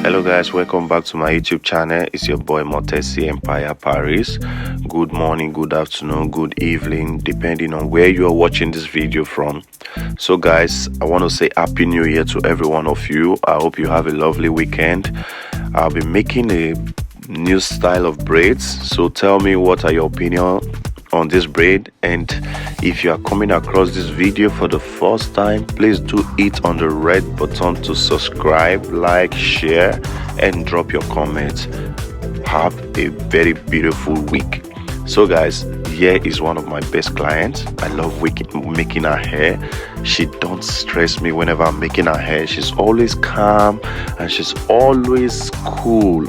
Hello guys, welcome back to my YouTube channel. It's your boy Montessyempire Paris. Good morning, good afternoon, good evening, depending on where you are watching this video from. So guys, I want to say Happy New Year to every one of you. I hope you have a lovely weekend. I'll be making a new style of braids, so tell me what are your opinion on this braid, and if you are coming across this video for the first time, please do hit on the red button to subscribe, like, share, and drop your comments. Have a very beautiful week. So guys, here is one of my best clients. I love making her hair. She don't stress me whenever I'm making her hair. She's always calm and she's always cool.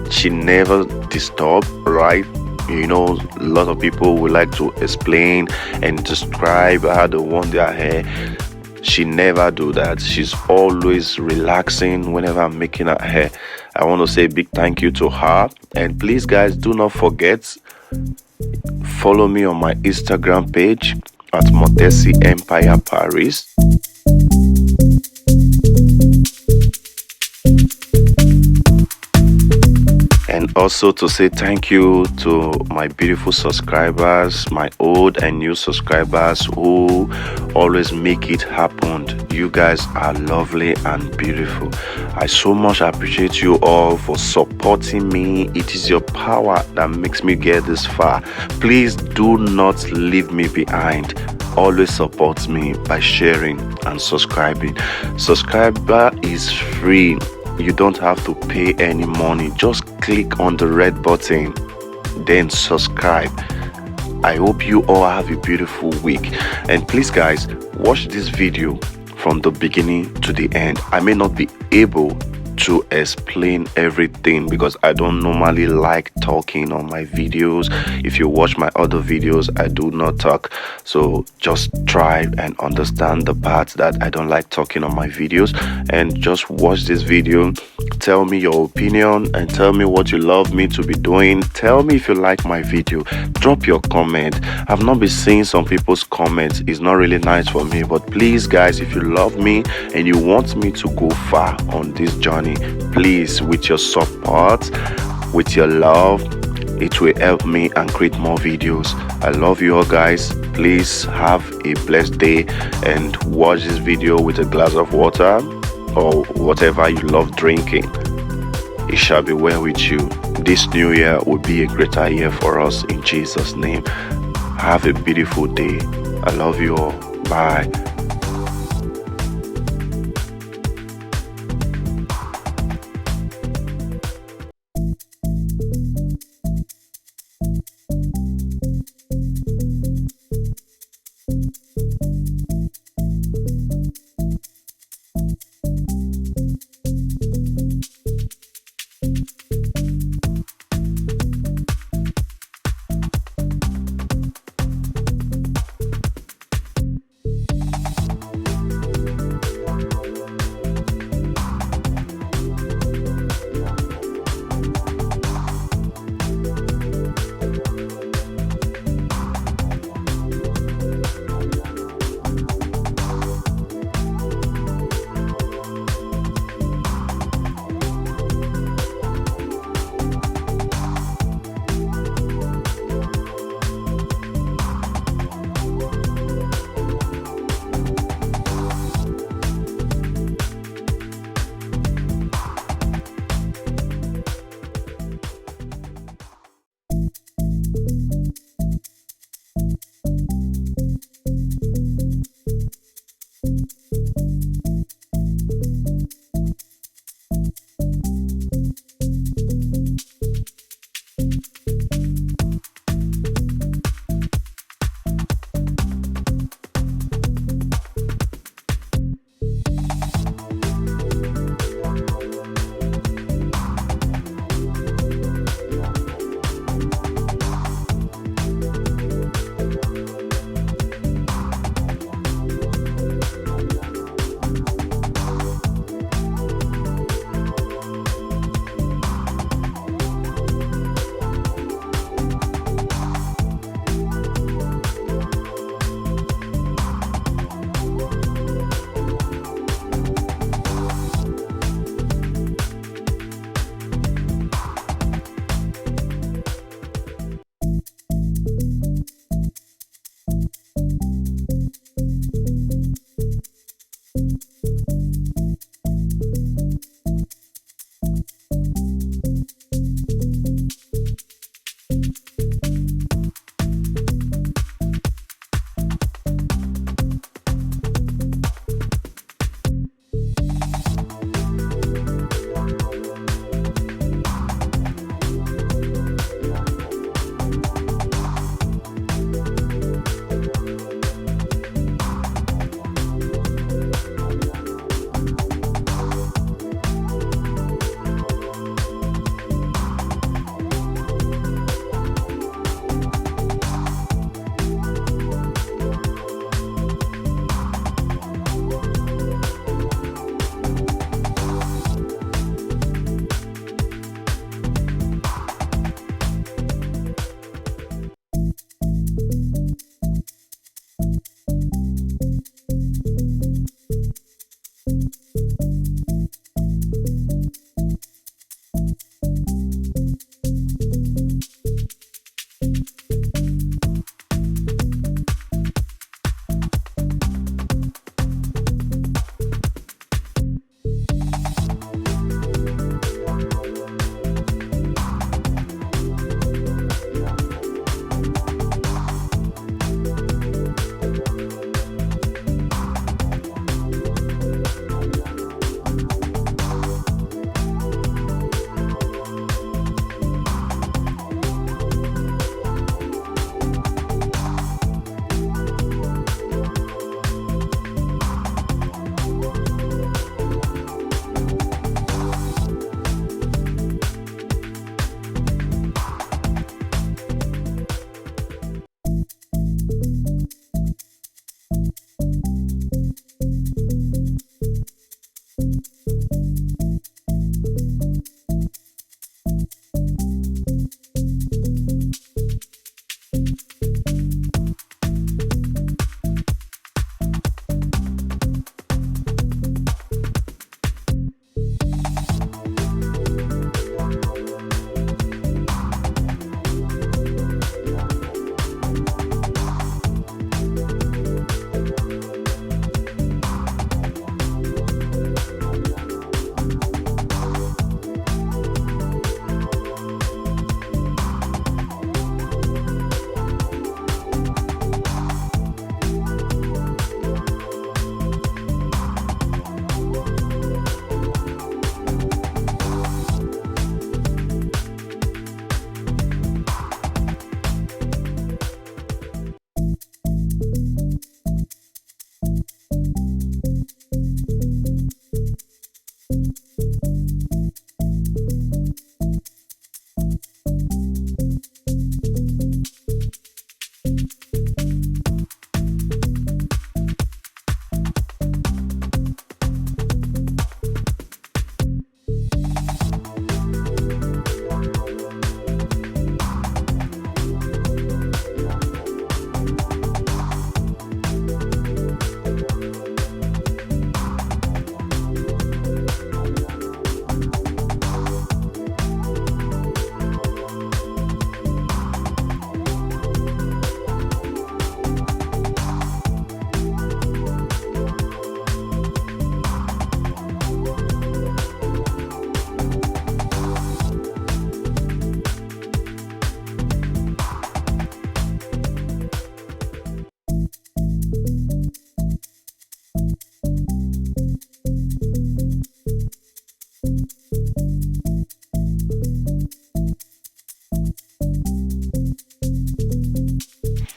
She never disturb, right? You know, a lot of people would like to explain and describe how they want their hair. She never do that. She's always relaxing whenever I'm making her hair. I want to say a big thank you to her. And please guys, do not forget, follow me on my Instagram page at montessyempire Paris. And also to say thank you to my beautiful subscribers, my old and new subscribers who always make it happen. You guys are lovely and beautiful. I so much appreciate you all for supporting me. It is your power that makes me get this far. Please do not leave me behind. Always support me by sharing and subscribing. Subscriber is free. You don't have to pay any money. Just click on the red button, then subscribe. I hope you all have a beautiful week. And please guys, watch this video from the beginning to the end. I may not be able to explain everything because I don't normally like talking on my videos. If you watch my other videos, I do not talk, so just try and understand the parts that I don't like talking on my videos, and just watch this video. Tell me your opinion and tell me what you love me to be doing. Tell me if you like my video. Drop your comment. I've not been seeing some people's comments. It's not really nice for me, but please guys, if you love me and you want me to go far on this journey, please, with your support, with your love, it will help me and create more videos. I love you all guys. Please have a blessed day and watch this video with a glass of water or whatever you love drinking. It shall be well with you. This new year will be a greater year for us in Jesus' name. Have a beautiful day. I love you all. Bye.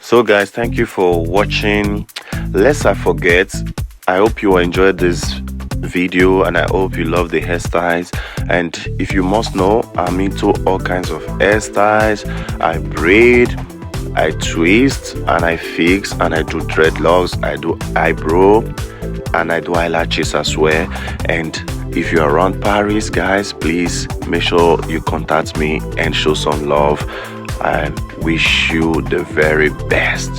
So guys, thank you for watching. Lest I forget, I hope you enjoyed this video and I hope you love the hairstyles. And if you must know, I'm into all kinds of hairstyles. I braid, I twist, and I fix, and I do dreadlocks, I do eyebrow, and I do eyelashes as well. And if you're around Paris, guys, please make sure you contact me and show some love. I wish you the very best.